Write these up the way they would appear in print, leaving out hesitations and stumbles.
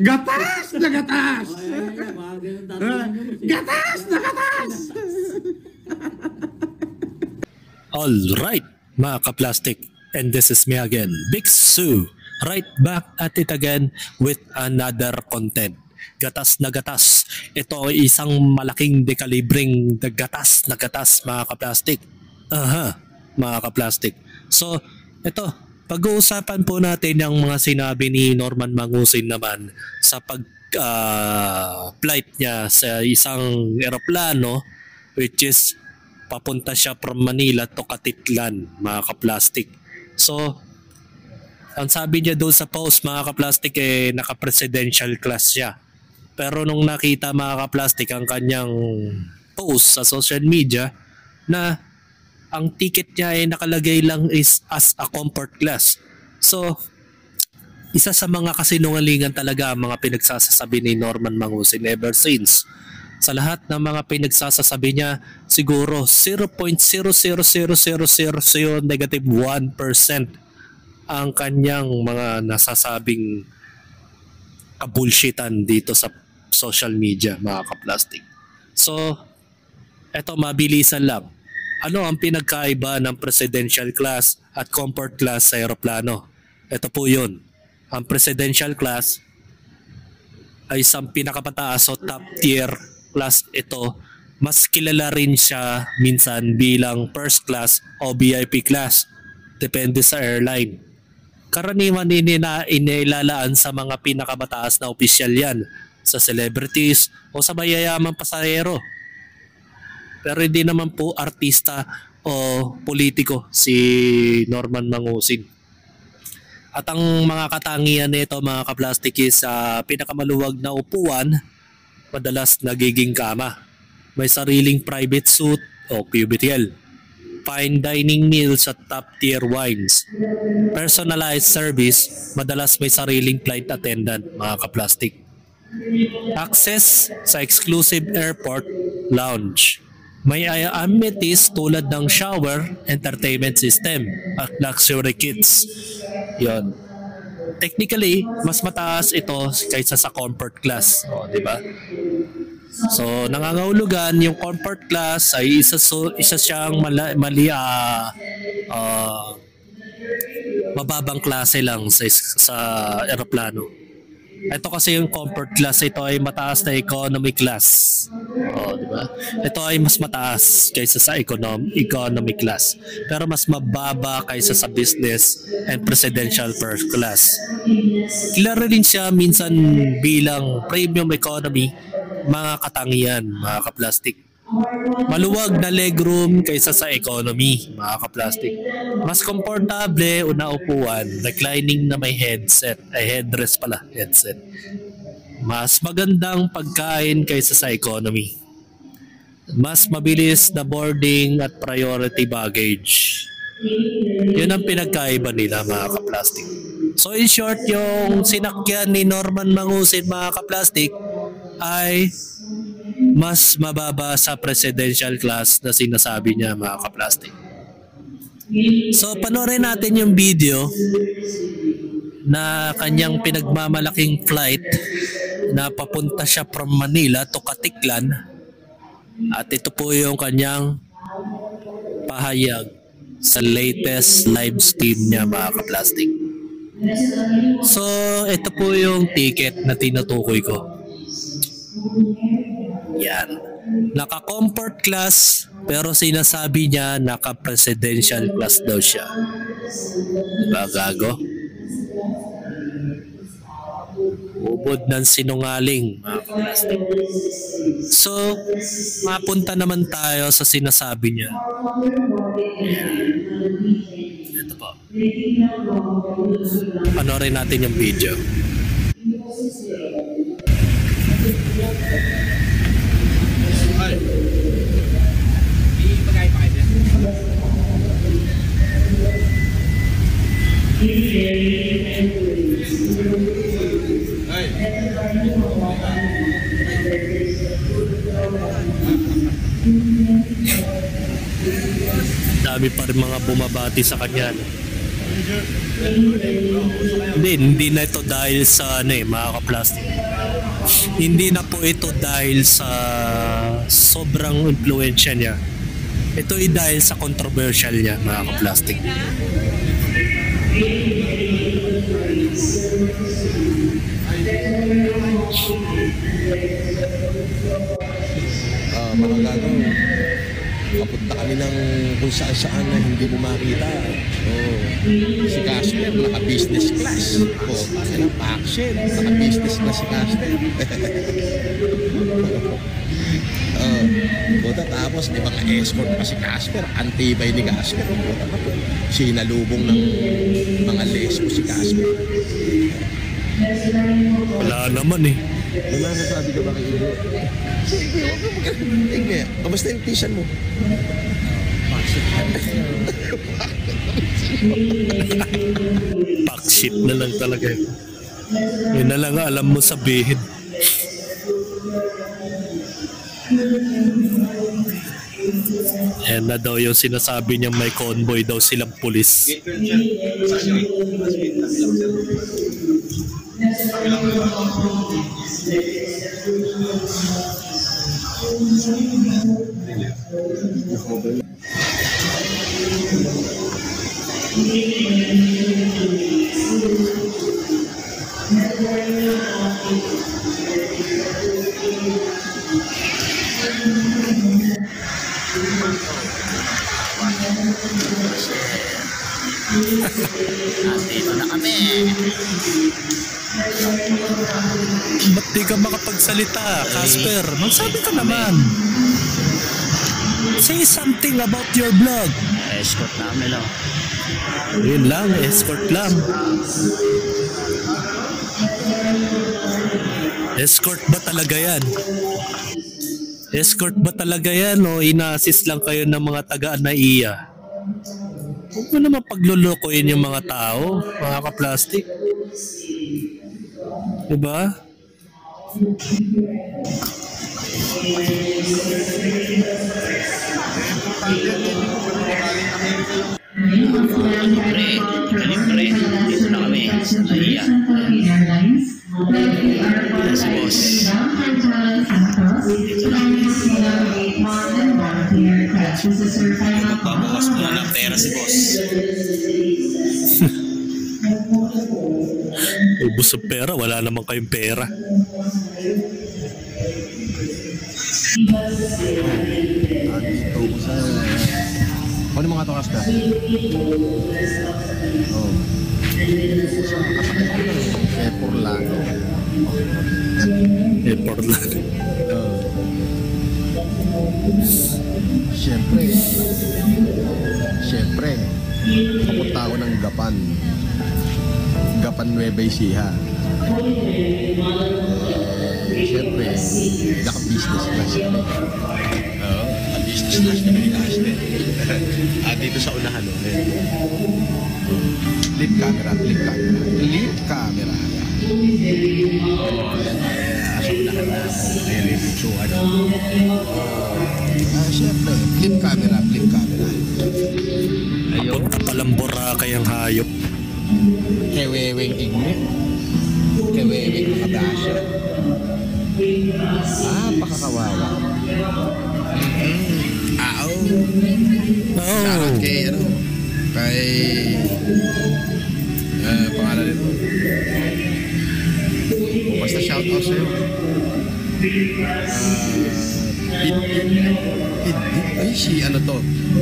Gatas na gatas! Gatas na gatas! Alright, mga ka-plastic, and this is me again, Big Sue, right back at it again with another content. Gatas na gatas. Ito ay isang malaking dekalibring gatas na gatas, mga ka-plastic. Mga ka-plastic. So, ito, pag-uusapan po natin yung mga sinabi ni Norman Mangusin naman sa flight niya sa isang eroplano, which is papunta siya from Manila to Katitlan, mga ka-plastic. So, ang sabi niya doon sa post, mga ka-plastic, naka-presidential class siya. Pero nung nakita, mga ka-plastic, ang kanyang post sa social media na ang ticket niya ay nakalagay lang is as a comfort class. So, isa sa mga kasinungalingan talaga ang mga pinagsasasabi ni Norman Mangusin ever since. Sa lahat ng mga pinagsasasabi niya, siguro 0.0000000 negative 1% ang kanyang mga nasasabing kabulshitan dito sa social media, mga ka-plastic. So, eto mabilisan lang. Ano ang pinagkaiba ng presidential class at comfort class sa aeroplano? Ito po yun. Ang presidential class ay isang pinakapataas o top tier class ito. Mas kilala rin siya minsan bilang first class o VIP class. Depende sa airline. Karaniwan inilalaan sa mga pinakamataas na opisyal yan, sa celebrities o sa mayayamang pasahero. Pero hindi naman po artista o politiko si Norman Mangusin. At ang mga katangian nito, mga ka-plastic, is sa pinakamaluwag na upuan, madalas nagiging kama. May sariling private suite o cubicle. Fine dining meals at top tier wines. Personalized service, madalas may sariling flight attendant, mga ka-plastic. Access sa exclusive airport lounge. May amenities tulad ng shower, entertainment system at luxury kits. Yon. Technically, mas mataas ito kaysa sa comfort class, di ba? So, nangangahulugan yung comfort class ay isa siyang mababang klase lang sa eroplano. Ito kasi yung comfort class, ito ay mataas na economy class. Di ba? Ito ay mas mataas kaysa sa economy class. Pero mas mababa kaysa sa business and presidential first class. Kilala rin siya minsan bilang premium economy, mga katangian, mga ka-plastic. Maluwag na legroom kaysa sa economy, mga ka-plastic. Mas komportable o naupuan, reclining na may headset, headrest. Mas magandang pagkain kaysa sa economy. Mas mabilis na boarding at priority baggage. Yun ang pinagkaiba nila, mga ka-plastic. So in short, yung sinakyan ni Norman Mangusin, mga ka-plastic, ay mas mababa sa presidential class na sinasabi niya, mga ka-plastic. So panoorin natin yung video na kanyang pinagmamalaking flight na papunta siya from Manila to Katitlan, at ito po yung kanyang pahayag sa latest live stream niya, mga ka-plastic. So ito po yung ticket na tinutukoy ko. Yan. Naka-comfort class pero sinasabi niya naka-presidential class daw siya. Diba, gago? Ubod ng sinungaling, mga ka-plastic. So, mapunta naman tayo sa sinasabi niya. Ito po. Panoorin natin yung video. Dami pa rin mga bumabati sa kanya. Hindi na ito dahil sa mga kaplastic. Hindi na po ito dahil sa sobrang impluensya niya. Ito ay dahil sa controversial niya, mga kaplastic. Mga gagaw, kapunta kami ng kung saan na hindi mo makita. Si Casper, naka-business class. Action, naka-business class si Casper. Tapos may mga escort pa si Casper, antibay ni Casper. Sinalubong ng mga lesbo si Casper. Wala naman eh. May masasabi ka ba kay Ibo? Sige, huwag mo magkakaroon. Kamusta yung tisan mo? Packship na lang talaga. Yun na lang alam mo sabihin. Yan na daw yung sinasabi niya, may convoy daw silang pulis. Nandito na kami. Ba't di ka makapagsalita, Casper? Magsabi ka naman. Say something about your blog. Escort namin lang. Yun lang, escort lang. Escort ba talaga yan? Escort ba talaga yan o ina-assist lang kayo ng mga taga-Anaiya? Huwag mo naman paglulukoyin yung mga tao, mga ka-plastic. Diba? Libre. Dito na kami sa Naiya. Si boss. Magpabukas mo na ng pera si boss. Ubus sa pera, wala naman kayong pera. Ano mga tokas ka? Porlano. Portland. Siyempre, papunta ako ng Gapan Nueva Ecija. Siyempre, naka-business class kami. Business class kami ni Casper. Dito sa unahan, flip camera. Sa unahan na so siyempre, flip camera. Ayun. Palang Boracay ang hayop. Keweweng igne. Keweweng mga basya. Pakakawawa. Shoutout kay pangalan nito. Basta shoutout sa'yo.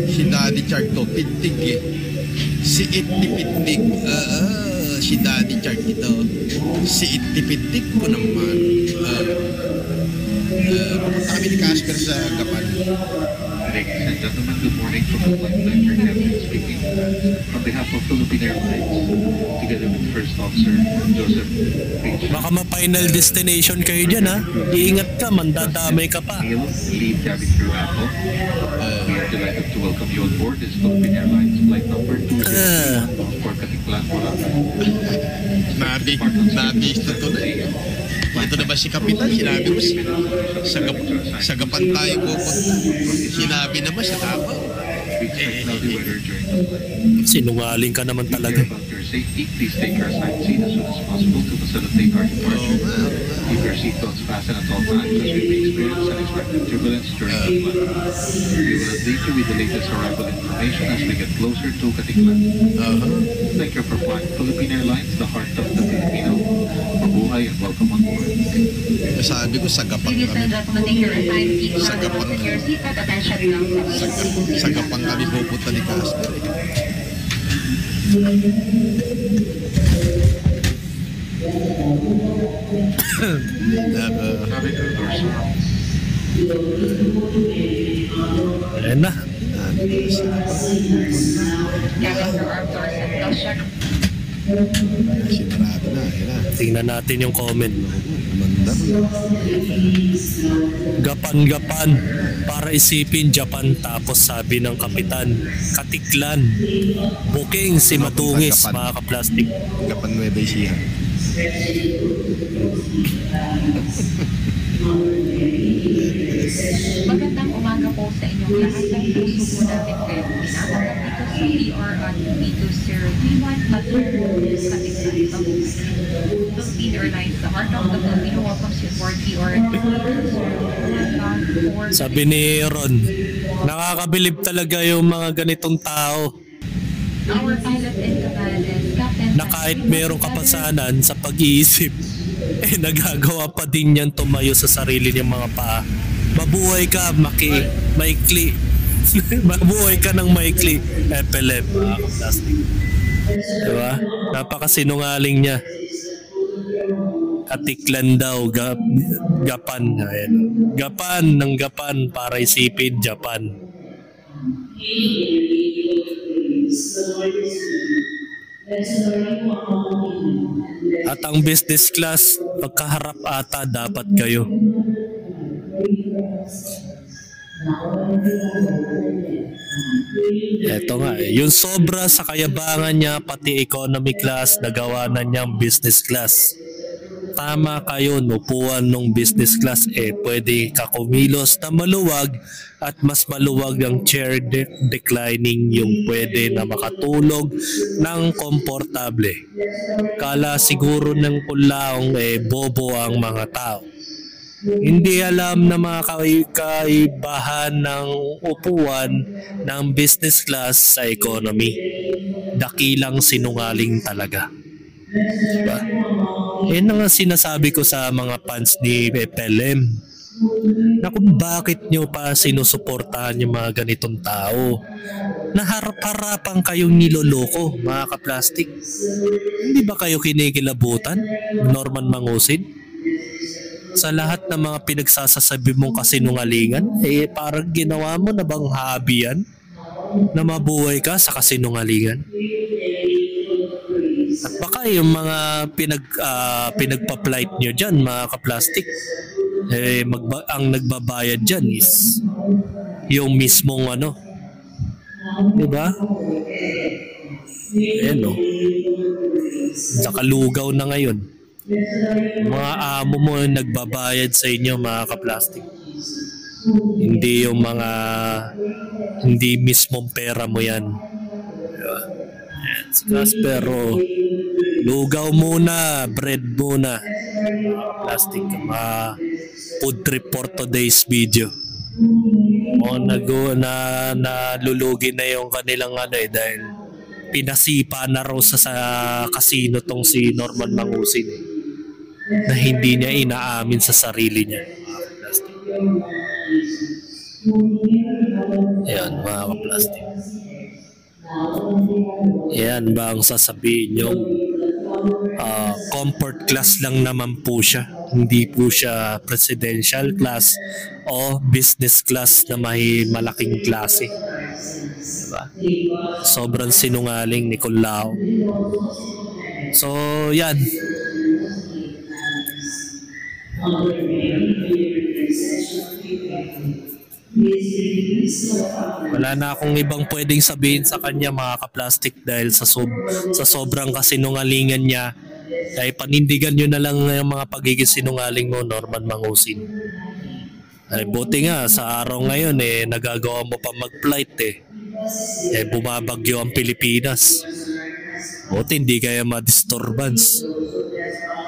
Si Daddy Chart to, Pitig eh. Si Itty Pitig. Si Daddy Chart ito. Si Itty Pitig ko naman. Papunta kami ni Casper sa Gapan. Ladies and gentlemen, good morning from the flight center captain speaking. On behalf of Philippine Airlines, together with First Officer Joseph H. Baka ma-final destination kayo dyan, ha? Iingat ka, mandadamay ka pa. Lead cabin crew Apple. We are delighted to welcome you on board this Philippine Airlines flight number 201 for Katiklan, Nabista to na eh. Ito na ba si Kapitan? Sinabi mo sa Gapan tayo pupunta. Sinabi naman sa Davao. We expect cloudy weather during the flight. Sinungaling ka naman Be talaga. care about your safety. Please take your assigned seat as soon as possible to facilitate our departure. Keep your seatbelts fastened at all times as we may experience unexpected turbulence during the flight. We will update you with the latest arrival information as we get closer to Katiklan. Thank you for flying Philippine Airlines, the heart of the Filipino. Mabuhay and welcome on board. Sabi ko, sagapang Ladies kami. and gentlemen, take your assigned seat now. Sagapang, Fasten your seatbelt. Attention lang sa sagapang kami pupunta ni Casper. Cabin crew doors are open. Ayan na. Cabin crew arm doors and bell check. Sinarado na, yun na. Tingnan natin yung comment. Mandar. Gapan-gapan para isipin Japan, tapos sabi ng kapitan, Katiklan. Booking si Matungis, mga kaplastik. Gapan Nueva Ecija. Magandang umaga po sa inyong lahat. Ang puso po natin kayo. Tinatanggap dito sa PR at B2031 Butler, Katiklan, Mabuhay. Philippine Airlines, the heart of the Filipino, welcomes you for PR at B2031. Sabi ni Ron, nakakabilib talaga yung mga ganitong tao Our pilot in command is Captain na kahit merong kapasanan sa pag-iisip, nagagawa pa din yan tumayo sa sarili niyang mga paa. Mabuhay ka, maikli. Mabuhay ka ng maikli. FLM, mga kaplastik. Diba? Napakasinungaling niya. Katiklan daw, gapan. Ayan. Gapan ng gapan para isipin Japan. At ang business class, pagkaharap ata dapat kayo. Eto nga yung sobra sa kayabangan niya, pati economy class, nagawa na niyang business class. Tama kayo, upuan ng business class, pwede ka kumilos na maluwag at mas maluwag ang chair declining, yung pwede na makatulog ng komportable. Kala siguro ng kulaong bobo ang mga tao. Hindi alam na mga kaibahan ng upuan ng business class sa economy. Dakilang sinungaling talaga. Diba? Yan ang sinasabi ko sa mga fans ni PLM na kung bakit nyo pa sinusuportahan yung mga ganitong tao. Naharap-harapan kayong niloloko, mga kaplastik. Hindi ba kayo kinikilabutan, Norman Mangusin? Sa lahat ng mga pinagsasasabi mong kasinungalingan, parang ginawa mo na bang hobby yan? Na mabuhay ka sa kasinungalingan? At baka yung mga pinagpa-flight nyo dyan, mga kaplastik, ang nagbabayad dyan is yung mismong ano. Diba? Ayan o. Nakalugaw na ngayon. Mga amo mo nagbabayad sa inyo, mga kaplastik. Hindi yung mga hindi mismong pera mo yan. Diba? Pero lugaw muna, bread muna. Plastic, food trip for today's video. O nalulugi na yung kanilang dahil pinasipa na raw sa casino tong si Norman Mangusin na hindi niya inaamin sa sarili niya. Ayan, mga kaplastik. Yan ba ang sasabihin nyo? Comfort class lang naman po siya. Hindi po siya presidential class o business class na may malaking klase. Diba? Sobrang sinungaling ni Kulao. So, yan. Wala na akong ibang pwedeng sabihin sa kanya, mga kaplastik, dahil sa sobrang kasinungalingan niya. Ay panindigan nyo na lang yung mga pagiging sinungaling mo, Norman Mangusin. Ay buti nga sa araw ngayon nagagawa mo pa mag-flight bumabagyo ang Pilipinas. Buti hindi kaya ma-disturbance.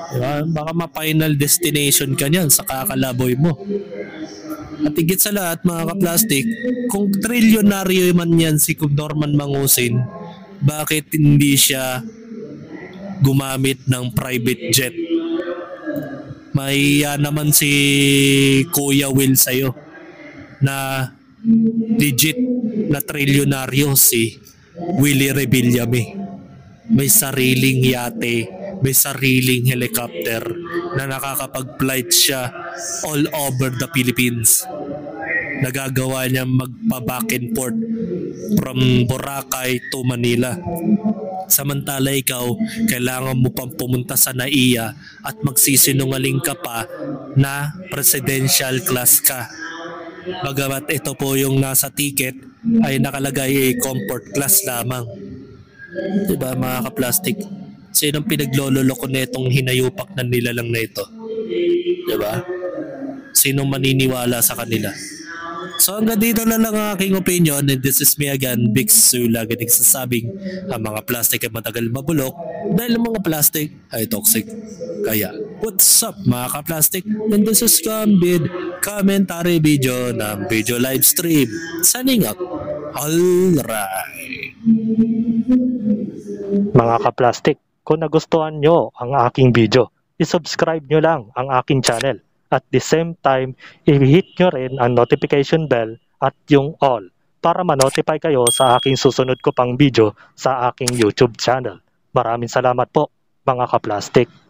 Diba? Baka ma-final destination ka niyan sa kakalaboy mo. At higit sa lahat mga kaplastik, kung trilyonaryo man yan si Norman Mangusin, bakit hindi siya gumamit ng private jet? Mahiya naman si Kuya Will sa'yo na legit na trilyonaryo si Willie Revillame. May sariling yate, may sariling helicopter na nakakapag-flight siya all over the Philippines. Nagagawa niya magpa-back and forth from Boracay to Manila. Samantala ikaw, kailangan mo pang pumunta sa NAIA at magsisinungaling ka pa na presidential class ka. Bagamat ito po yung nasa ticket ay nakalagay comfort class lamang. Diba mga kaplastik? Sinong pinaglololoko na itong hinayupak na nilalang na ito? Diba? Sinong maniniwala sa kanila? So hanggang dito na lang ang aking opinion, and this is me again, Big Su, lagi nagsasabing ang mga plastic ay matagal mabulok dahil ang mga plastic ay toxic. Kaya, what's up mga ka-plastic? And this is Gambit commentary video ng video live stream. Signing up. Alright. Mga ka-plastic, kung nagustuhan nyo ang aking video, isubscribe nyo lang ang aking channel. At the same time, i-hit nyo rin ang notification bell at yung all para ma-notify kayo sa aking susunod ko pang video sa aking YouTube channel. Maraming salamat po mga ka-plastic.